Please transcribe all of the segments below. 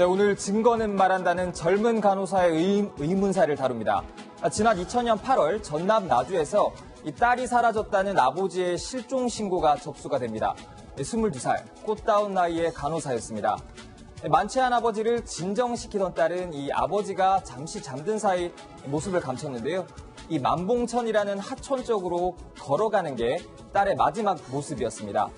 네, 오늘 증거는 말한다는 젊은 간호사의 의문사를 다룹니다. 지난 2000년 8월 전남 나주에서 이 딸이 사라졌다는 아버지의 실종 신고가 접수가 됩니다. 22살, 꽃다운 나이의 간호사였습니다. 만취한 아버지를 진정시키던 딸은 이 아버지가 잠시 잠든 사이 모습을 감췄는데요. 이 만봉천이라는 하천 쪽으로 걸어가는 게 딸의 마지막 모습이었습니다.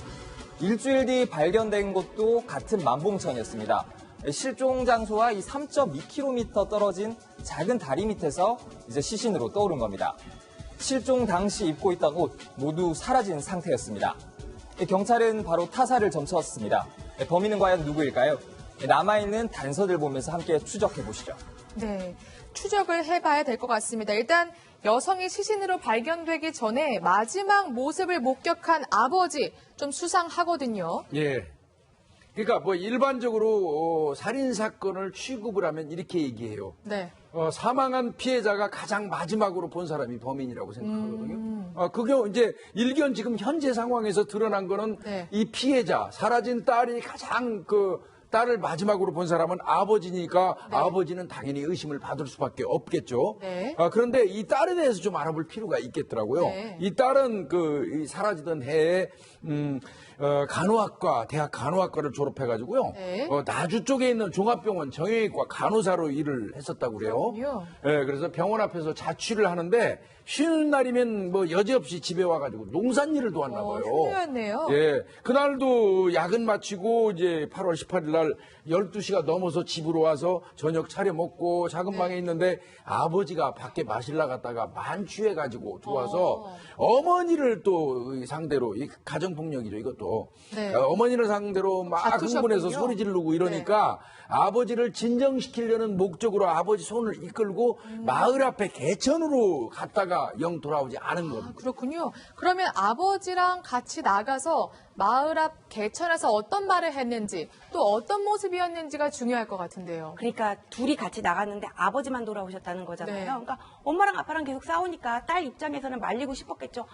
일주일 뒤 발견된 곳도 같은 만봉천이었습니다. 실종 장소와 이 3.2km 떨어진 작은 다리 밑에서 이제 시신으로 떠오른 겁니다. 실종 당시 입고 있던 옷 모두 사라진 상태였습니다. 경찰은 바로 타사를 점쳤습니다. 범인은 과연 누구일까요? 남아있는 단서들 보면서 함께 추적해 보시죠. 네, 추적을 해봐야 될 것 같습니다. 일단 여성이 시신으로 발견되기 전에 마지막 모습을 목격한 아버지 좀 수상하거든요. 예. 그러니까 뭐 일반적으로 살인 사건을 취급을 하면 이렇게 얘기해요. 네. 사망한 피해자가 가장 마지막으로 본 사람이 범인이라고 생각하거든요. 그게 이제 일견 지금 현재 상황에서 드러난 거는 네. 이 피해자, 사라진 딸이 가장 딸을 마지막으로 본 사람은 아버지니까 네. 아버지는 당연히 의심을 받을 수밖에 없겠죠. 네. 그런데 이 딸에 대해서 좀 알아볼 필요가 있겠더라고요. 네. 이 딸은 이 사라지던 해에 간호학과, 대학 간호학과를 졸업해가지고요. 네. 나주 쪽에 있는 종합병원 정형외과 간호사로 일을 했었다고 그래요. 네, 그래서 병원 앞에서 자취를 하는데 쉬는 날이면 뭐 여지없이 집에 와가지고 농산일을 도왔나 봐요. 훌륭했네요. 예, 그날도 야근 마치고 이제 8월 18일 날 12시가 넘어서 집으로 와서 저녁 차려 먹고 작은 방에 있는데 아버지가 밖에 마실 나갔다가 만취해가지고 들어와서 어머니를 또 상대로 이 가정폭력이죠 이것도. 네. 어머니를 상대로 막 흥분해서 소리 지르고 이러니까 아버지를 진정시키려는 목적으로 아버지 손을 이끌고 마을 앞에 개천으로 갔다가 영 돌아오지 않은 겁니다. 그렇군요. 그러면 아버지랑 같이 나가서 마을 앞 개천에서 어떤 말을 했는지 또 어떤 모습이었는지가 중요할 것 같은데요. 그러니까 둘이 같이 나갔는데 아버지만 돌아오셨다는 거잖아요. 네. 그러니까 엄마랑 아빠랑 계속 싸우니까 딸 입장에서는 말리고 싶었겠죠.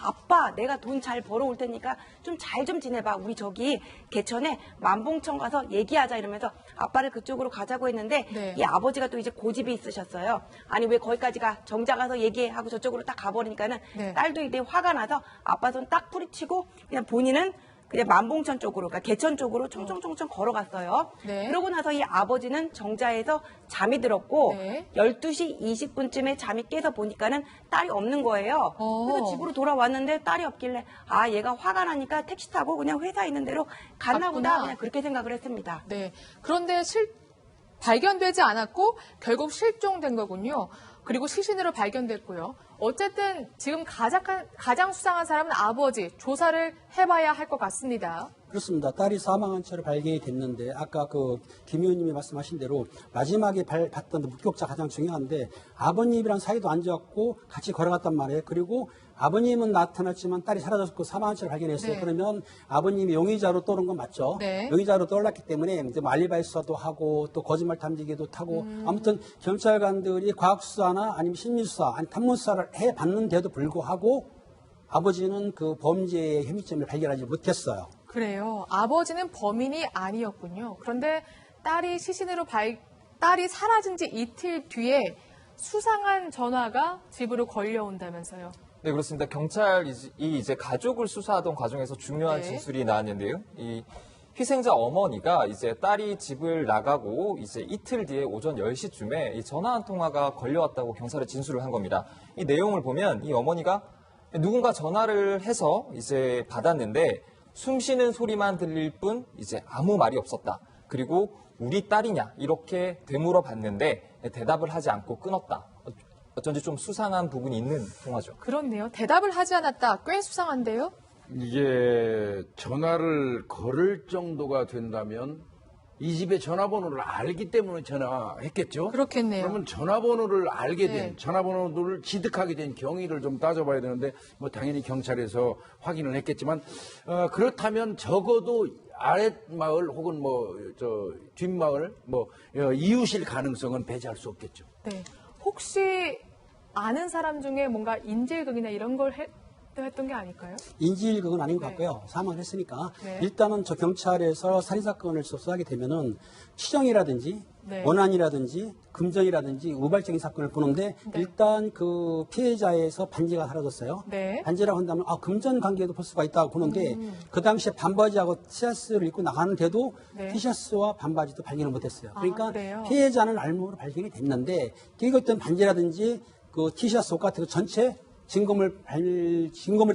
아빠 내가 돈 잘 벌어올 테니까 좀 잘 좀 지내봐. 우리 저기 개천에 만봉천 가서 얘기하자 이러면서 아빠를 그쪽으로 가자고 했는데 네. 이 아버지가 또 이제 고집이 있으셨어요. 아니 왜 거기까지 가. 정자 가서 얘기하고 저쪽으로 딱 가버리니까는 네. 딸도 이제 화가 나서 아빠 손 딱 뿌리치고 그냥 본인은 그냥 만봉천 쪽으로, 그러니까 개천 쪽으로 총총총총 걸어갔어요. 네. 그러고 나서 이 아버지는 정자에서 잠이 들었고 네. 12시 20분쯤에 잠이 깨서 보니까는 딸이 없는 거예요. 그래서 집으로 돌아왔는데 딸이 없길래 얘가 화가 나니까 택시 타고 그냥 회사에 있는 대로 갔나 보다 그냥 그렇게 생각을 했습니다. 네. 그런데 발견되지 않았고 결국 실종된 거군요. 그리고 시신으로 발견됐고요. 어쨌든 지금 가장 수상한 사람은 아버지. 조사를 해봐야 할 것 같습니다. 그렇습니다. 딸이 사망한 채로 발견이 됐는데 아까 김 의원님이 말씀하신 대로 마지막에 봤던 목격자 가장 중요한데 아버님이랑 사이도 안 좋았고 같이 걸어갔단 말이에요. 그리고 아버님은 나타났지만 딸이 사라졌고 사망한 채로 발견했어요. 네. 그러면 아버님이 용의자로 떠오른 건 맞죠? 네. 용의자로 떠올랐기 때문에 이제 뭐 알리바이 수사도 하고 또 거짓말 탐지기도 타고 아무튼 경찰관들이 과학수사나 아니면 심리수사, 아니 탐문수사를 해봤는데도 불구하고 아버지는 그 범죄의 혐의점을 발견하지 못했어요. 그래요. 아버지는 범인이 아니었군요. 그런데 딸이 사라진 지 이틀 뒤에 수상한 전화가 집으로 걸려온다면서요. 네, 그렇습니다. 경찰이 이제 가족을 수사하던 과정에서 중요한 네. 진술이 나왔는데요. 이 희생자 어머니가 이제 딸이 집을 나가고 이제 이틀 뒤에 오전 10시쯤에 이 전화 한 통화가 걸려왔다고 경찰에 진술을 한 겁니다. 이 내용을 보면 이 어머니가 누군가 전화를 해서 이제 받았는데 숨 쉬는 소리만 들릴 뿐 이제 아무 말이 없었다. 그리고 우리 딸이냐 이렇게 되물어 봤는데 대답을 하지 않고 끊었다. 어쩐지 좀 수상한 부분이 있는 통화죠. 그렇네요. 대답을 하지 않았다. 꽤 수상한데요. 이게 전화를 걸을 정도가 된다면 이 집의 전화번호를 알기 때문에 전화했겠죠. 그렇겠네요. 그러면 전화번호를 알게 된, 네. 전화번호를 취득하게 된 경위를 좀 따져봐야 되는데 뭐 당연히 경찰에서 확인을 했겠지만 그렇다면 적어도 아랫마을 혹은 뒷마을 이웃일 가능성은 배제할 수 없겠죠. 네. 혹시 아는 사람 중에 뭔가 인질극이나 이런 걸 했던 게 아닐까요? 인질 그건 아닌 것 네. 같고요. 사망을 했으니까 네. 일단은 저 경찰에서 살인사건을 접수하게 되면은 추정이라든지 네. 원한이라든지 금전이라든지 우발적인 사건을 보는데 네. 일단 그 피해자에서 반지가 사라졌어요. 네. 반지라고 한다면 금전 관계도 볼 수가 있다고 보는데 그 당시에 반바지하고 티셔츠를 입고 나가는데도 네. 티셔츠와 반바지도 발견을 못했어요. 그러니까 그래요? 피해자는 알몸으로 발견이 됐는데 이것던 반지라든지 그 티셔츠 옷 같은 거 전체 증거물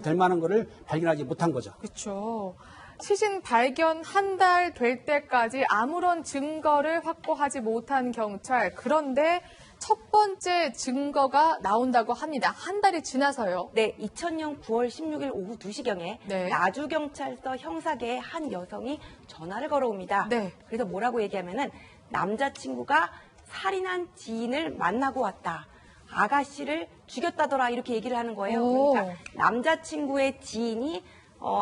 될 만한 거를 발견하지 못한 거죠. 그렇죠. 시신 발견 한 달 될 때까지 아무런 증거를 확보하지 못한 경찰. 그런데 첫 번째 증거가 나온다고 합니다. 한 달이 지나서요. 네, 2000년 9월 16일 오후 2시경에 네. 나주경찰서 형사계의 한 여성이 전화를 걸어옵니다. 네. 그래서 뭐라고 얘기하면은 남자친구가 살인한 지인을 만나고 왔다. 아가씨를 죽였다더라 이렇게 얘기를 하는 거예요. 오. 그러니까 남자친구의 지인이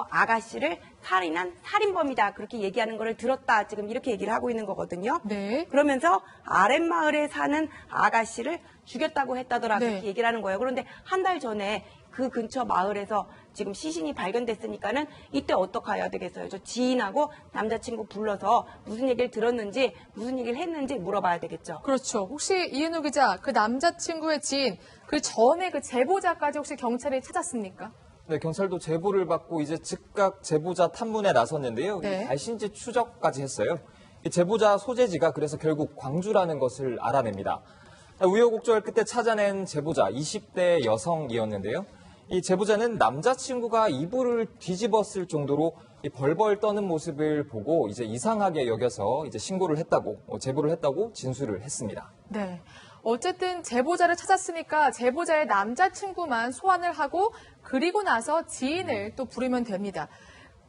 아가씨를 살인한 살인범이다 그렇게 얘기하는 거를 들었다 지금 이렇게 얘기를 하고 있는 거거든요. 네. 그러면서 아랫마을에 사는 아가씨를 죽였다고 했다더라 네. 그렇게 얘기를 하는 거예요. 그런데 한 달 전에 그 근처 마을에서 지금 시신이 발견됐으니까는 이때 어떻게 해야 되겠어요? 저 지인하고 남자친구 불러서 무슨 얘기를 들었는지 무슨 얘기를 했는지 물어봐야 되겠죠. 그렇죠. 혹시 이은호 기자, 그 남자친구의 지인, 그 전에 그 제보자까지 혹시 경찰이 찾았습니까? 네, 경찰도 제보를 받고 이제 즉각 제보자 탐문에 나섰는데요. 네. 발신지 추적까지 했어요. 이 제보자 소재지가 그래서 결국 광주라는 것을 알아냅니다. 우여곡절 끝에 찾아낸 제보자 20대 여성이었는데요. 이 제보자는 남자친구가 이불을 뒤집었을 정도로 이 벌벌 떠는 모습을 보고 이제 이상하게 여겨서 이제 신고를 했다고, 제보를 했다고 진술을 했습니다. 네. 어쨌든 제보자를 찾았으니까 제보자의 남자친구만 소환을 하고 그리고 나서 지인을 또 부르면 됩니다.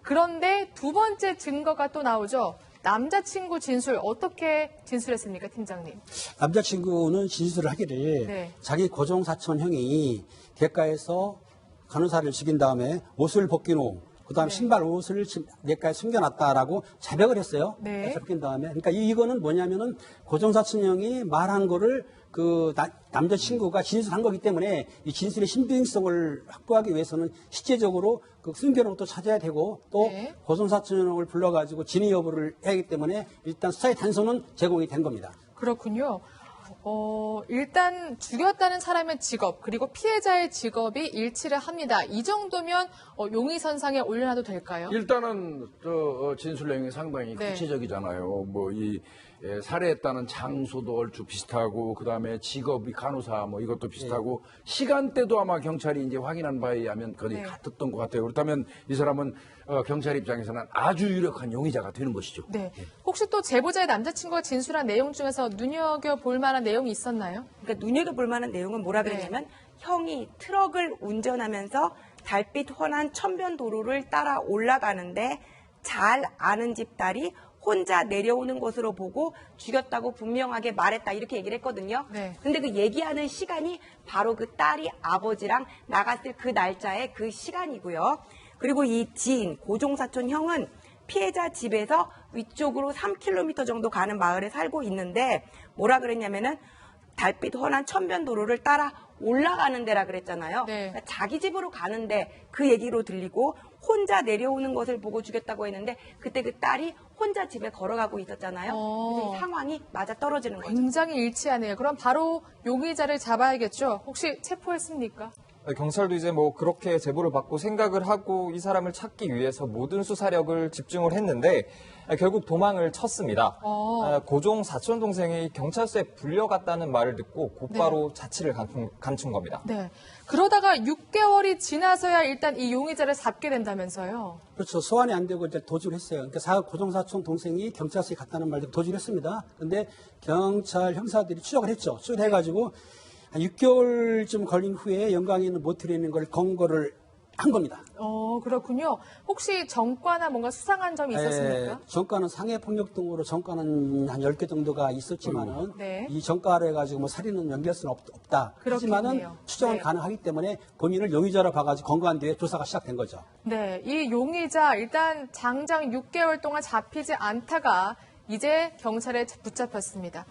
그런데 두 번째 증거가 또 나오죠. 남자친구 진술 어떻게 진술했습니까, 팀장님? 남자친구는 진술을 하기를 네. 자기 고종 사촌 형이 객가에서 간호사를 죽인 다음에 옷을 벗긴 후 그다음 네. 신발 옷을 객가에 숨겨놨다라고 자백을 했어요. 네. 벗긴 다음에 그러니까 이거는 뭐냐면은 고종 사촌 형이 말한 거를 그 남자친구가 진술한 거기 때문에 이 진술의 신빙성을 확보하기 위해서는 실제적으로 그 숨겨놓은 것도 찾아야 되고 또 네. 고종 사촌 형을 불러가지고 진위 여부를 해야 하기 때문에 일단 수사의 단서는 제공이 된 겁니다. 그렇군요. 일단 죽였다는 사람의 직업 그리고 피해자의 직업이 일치를 합니다. 이 정도면 용의선상에 올려놔도 될까요? 일단은 진술 내용이 상당히 네. 구체적이잖아요. 뭐 이 살해했다는 장소도 얼추 비슷하고 그다음에 직업이 간호사 뭐 이것도 비슷하고 시간대도 아마 경찰이 이제 확인한 바에 의하면 거의 네. 같았던 것 같아요. 그렇다면 이 사람은 경찰 입장에서는 아주 유력한 용의자가 되는 것이죠. 네. 혹시 또 제보자의 남자친구가 진술한 내용 중에서 눈여겨볼 만한 내용이 있었나요? 그러니까 눈여겨볼 만한 내용은 뭐라 네. 그러냐면 형이 트럭을 운전하면서 달빛 훤한 천변도로를 따라 올라가는데 잘 아는 집 딸이 혼자 내려오는 것으로 보고 죽였다고 분명하게 말했다 이렇게 얘기를 했거든요. 네. 근데 그 얘기하는 시간이 바로 그 딸이 아버지랑 나갔을 그 날짜의 그 시간이고요. 그리고 이 지인 고종사촌 형은 피해자 집에서 위쪽으로 3km 정도 가는 마을에 살고 있는데 뭐라 그랬냐면은 달빛 훤한 천변도로를 따라 올라가는 데라 그랬잖아요. 네. 그러니까 자기 집으로 가는데 그 얘기로 들리고 혼자 내려오는 것을 보고 죽였다고 했는데 그때 그 딸이 혼자 집에 걸어가고 있었잖아요. 그래서 이 상황이 맞아 떨어지는 거죠. 굉장히 일치하네요. 그럼 바로 용의자를 잡아야겠죠? 혹시 체포했습니까? 경찰도 이제 뭐 그렇게 제보를 받고 생각을 하고 이 사람을 찾기 위해서 모든 수사력을 집중을 했는데 결국 도망을 쳤습니다. 고종 사촌 동생이 경찰서에 불려갔다는 말을 듣고 곧바로 자취를 감춘 겁니다. 네. 그러다가 6개월이 지나서야 일단 이 용의자를 잡게 된다면서요. 그렇죠. 소환이 안 되고 이제 도주를 했어요. 그러니까 고종사촌 동생이 경찰서에 갔다는 말도 도주를 했습니다. 근데 경찰 형사들이 추적을 했죠. 추적을 해가지고 한 6개월쯤 걸린 후에 영광에 있는 모텔에 있는 걸 검거를 한 겁니다. 그렇군요. 혹시 정과나 뭔가 수상한 점이 있었습니까? 정가는 상해폭력 등으로 정가는 한 10개 정도가 있었지만은 네. 이 정가를 해가지고 뭐 살인은 연결할 수는 없다. 하지만은 그렇겠네요. 추정은 네. 가능하기 때문에 본인을 용의자로 봐가지고 검거한 뒤에 조사가 시작된 거죠. 네. 이 용의자 일단 장장 6개월 동안 잡히지 않다가 이제 경찰에 붙잡혔습니다.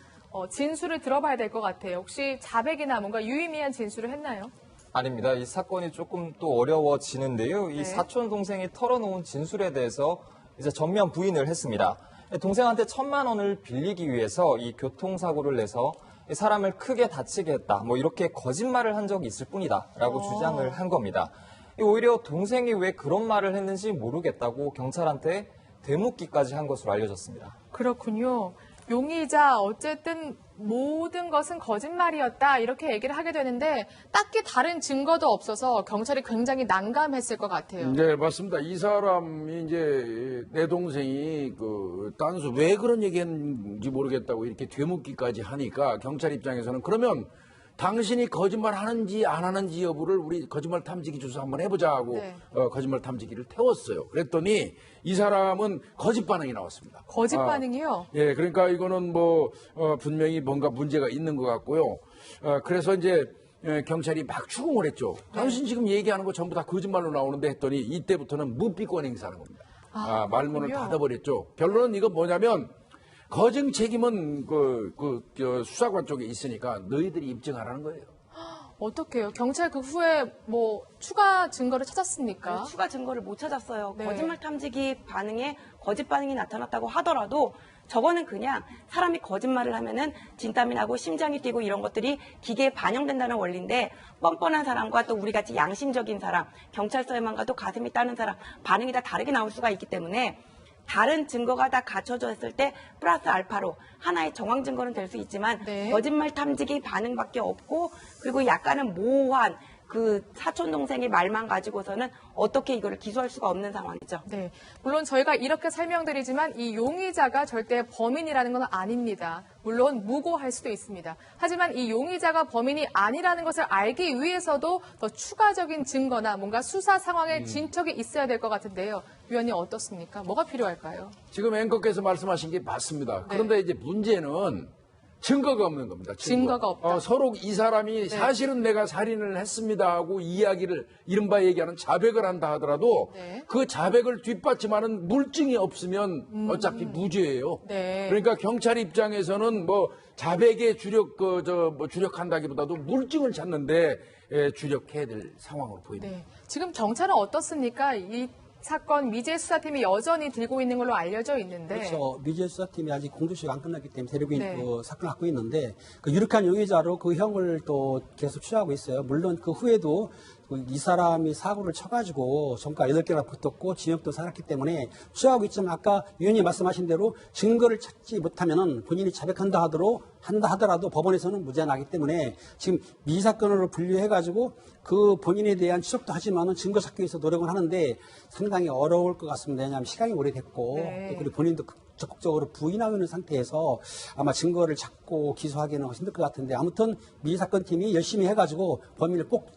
진술을 들어봐야 될 것 같아요. 혹시 자백이나 뭔가 유의미한 진술을 했나요? 아닙니다. 이 사건이 조금 또 어려워지는데요. 이 네. 사촌 동생이 털어놓은 진술에 대해서 이제 전면 부인을 했습니다. 동생한테 1,000만 원을 빌리기 위해서 이 교통사고를 내서 이 사람을 크게 다치게 했다. 뭐 이렇게 거짓말을 한 적이 있을 뿐이다라고 주장을 한 겁니다. 오히려 동생이 왜 그런 말을 했는지 모르겠다고 경찰한테 되묻기까지 한 것으로 알려졌습니다. 그렇군요. 용의자 어쨌든 모든 것은 거짓말이었다 이렇게 얘기를 하게 되는데 딱히 다른 증거도 없어서 경찰이 굉장히 난감했을 것 같아요. 네, 맞습니다. 이 사람이 이제 내 동생이 그 딴수 왜 그런 얘기했는지 모르겠다고 이렇게 되묻기까지 하니까 경찰 입장에서는 그러면 당신이 거짓말 하는지 안 하는지 여부를 우리 거짓말 탐지기 조사 한번 해보자 하고 네. 거짓말 탐지기를 태웠어요. 그랬더니 이 사람은 거짓 반응이 나왔습니다. 거짓 반응이요? 예, 그러니까 이거는 뭐 분명히 뭔가 문제가 있는 것 같고요. 그래서 이제 경찰이 막 추궁을 했죠. 당신 지금 얘기하는 거 전부 다 거짓말로 나오는데 했더니 이때부터는 무비권 행사하는 겁니다. 말문을 그렇군요. 닫아버렸죠. 결론은 이건 뭐냐면 거증 책임은 저 수사관 쪽에 있으니까 너희들이 입증하라는 거예요. 어떡해요? 경찰 그 후에 뭐 추가 증거를 찾았습니까? 추가 증거를 못 찾았어요. 네. 거짓말 탐지기 반응에 거짓 반응이 나타났다고 하더라도 저거는 그냥 사람이 거짓말을 하면은 진땀이 나고 심장이 뛰고 이런 것들이 기계에 반영된다는 원리인데 뻔뻔한 사람과 또 우리 같이 양심적인 사람, 경찰서에만 가도 가슴이 따는 사람 반응이 다 다르게 나올 수가 있기 때문에 다른 증거가 다 갖춰져 있을 때 플러스 알파로 하나의 정황 증거는 될 수 있지만 네. 거짓말 탐지기 반응밖에 없고 그리고 약간은 모호한 그 사촌 동생의 말만 가지고서는 어떻게 이거를 기소할 수가 없는 상황이죠. 네. 물론 저희가 이렇게 설명드리지만 이 용의자가 절대 범인이라는 건 아닙니다. 물론 무고할 수도 있습니다. 하지만 이 용의자가 범인이 아니라는 것을 알기 위해서도 더 추가적인 증거나 뭔가 수사 상황의 진척이 있어야 될 것 같은데요. 위원님 어떻습니까? 뭐가 필요할까요? 지금 앵커께서 말씀하신 게 맞습니다. 그런데 이제 문제는 증거가 없는 겁니다. 증거가 없다. 서로 이 사람이 사실은 내가 살인을 했습니다 하고 이야기를 이른바 얘기하는 자백을 한다 하더라도 네. 그 자백을 뒷받침하는 물증이 없으면 어차피 무죄예요. 네. 그러니까 경찰 입장에서는 뭐 자백에 주력한다기보다도 물증을 찾는데 주력해야 될 상황으로 보입니다. 네. 지금 경찰은 어떻습니까? 이 사건 미제 수사팀이 여전히 들고 있는 걸로 알려져 있는데. 그래서 미제 수사팀이 아직 공소시효가 안 끝났기 때문에 데리고 네. 그 사건을 갖고 있는데 그 유력한 용의자로 그 형을 또 계속 취하고 있어요. 물론 그 후에도 이 사람이 사고를 쳐가지고 전과 8개나 붙었고 징역도 살았기 때문에 취하고 있지만 아까 위원님 말씀하신 대로 증거를 찾지 못하면은 본인이 자백한다 하더라도 법원에서는 무죄가 나기 때문에 지금 미 사건으로 분류해가지고 그 본인에 대한 추적도 하지만은 증거 찾기 위해서 노력을 하는데 상당히 어려울 것 같습니다. 왜냐하면 시간이 오래됐고 네. 또 그리고 본인도 적극적으로 부인하고 있는 상태에서 아마 증거를 찾고 기소하기는 힘들 것 같은데 아무튼 미 사건 팀이 열심히 해가지고 범인을 꼭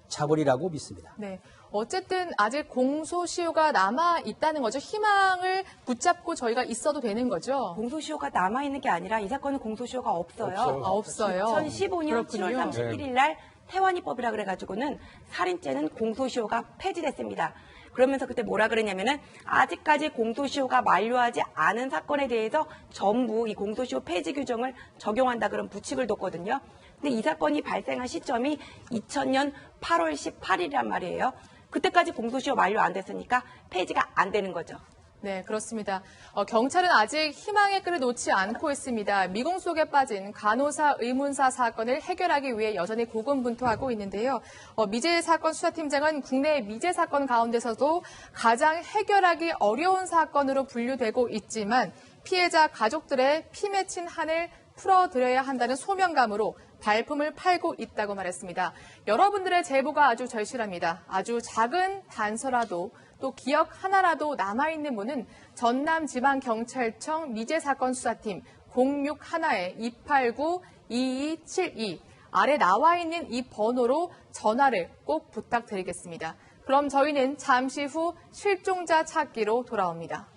잡으리라고 믿습니다. 네. 어쨌든 아직 공소시효가 남아 있다는 거죠. 희망을 붙잡고 저희가 있어도 되는 거죠. 공소시효가 남아있는 게 아니라 이 사건은 공소시효가 없어요. 없어요. 2015년 그렇군요. 7월 31일 날 태완이법이라 그래가지고는 살인죄는 공소시효가 폐지됐습니다. 그러면서 그때 뭐라 그랬냐면은 아직까지 공소시효가 만료하지 않은 사건에 대해서 전부 이 공소시효 폐지 규정을 적용한다 그런 부칙을 뒀거든요. 근데 이 사건이 발생한 시점이 2000년 8월 18일이란 말이에요. 그때까지 공소시효 만료 안 됐으니까 폐지가 안 되는 거죠. 네, 그렇습니다. 경찰은 아직 희망의 끈을 놓지 않고 있습니다. 미궁 속에 빠진 간호사 의문사 사건을 해결하기 위해 여전히 고군분투하고 있는데요. 미제 사건 수사팀장은 국내 미제 사건 가운데서도 가장 해결하기 어려운 사건으로 분류되고 있지만 피해자 가족들의 피 맺힌 한을 풀어드려야 한다는 소명감으로 발품을 팔고 있다고 말했습니다. 여러분들의 제보가 아주 절실합니다. 아주 작은 단서라도 또 기억 하나라도 남아있는 분은 전남지방경찰청 미제사건 수사팀 061-289-2272 아래 나와 있는 이 번호로 전화를 꼭 부탁드리겠습니다. 그럼 저희는 잠시 후 실종자 찾기로 돌아옵니다.